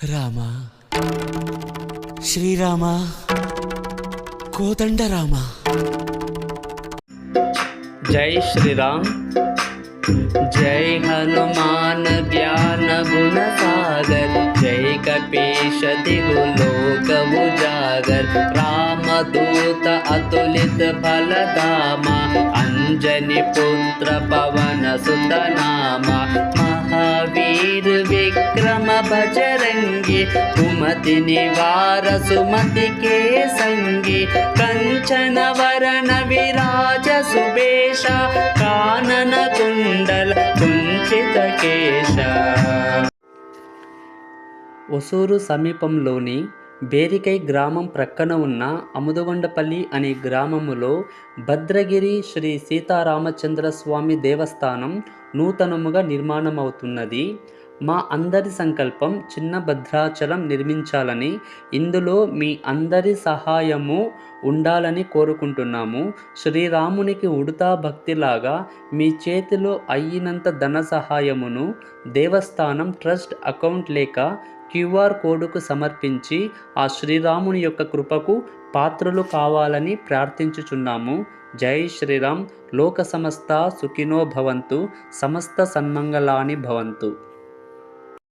రామ శ్రీరామ కోదండ రామ. जय श्री राम। जय हनुमान ज्ञान गुण सागर, जय कपीश तिहु लोक उजागर। रामदूत अतुलित बल धामा, अंजनी पुत्र पवन सुत नामा। महावीर विक्रम बजरंगी, कुमति निवार सुमति के संगी। कंचन वरण विराज सुबेश, कानन कुंडल कुंचित केश। ఒసూరు సమీపంలోని బేరికై గ్రామం ప్రక్కన ఉన్న అముదగొండపల్లి అనే గ్రామములో భద్రగిరి శ్రీ సీతారామచంద్ర స్వామి దేవస్థానం నూతనముగా నిర్మాణమవుతున్నది. మా అందరి సంకల్పం చిన్న భద్రాచలం నిర్మించాలని, ఇందులో మీ అందరి సహాయము ఉండాలని కోరుకుంటున్నాము. శ్రీరామునికి ఉడతా భక్తిలాగా మీ చేతిలో అయినంత ధన సహాయమును దేవస్థానం ట్రస్ట్ అకౌంట్ లేక క్యూఆర్ కోడ్కు సమర్పించి ఆ శ్రీరాముని యొక్క కృపకు పాత్రులు కావాలని ప్రార్థించుచున్నాము. జై శ్రీరామ్. లోక సమస్త సుఖినో భవంతు, సమస్త సన్మంగళాని భవంతు.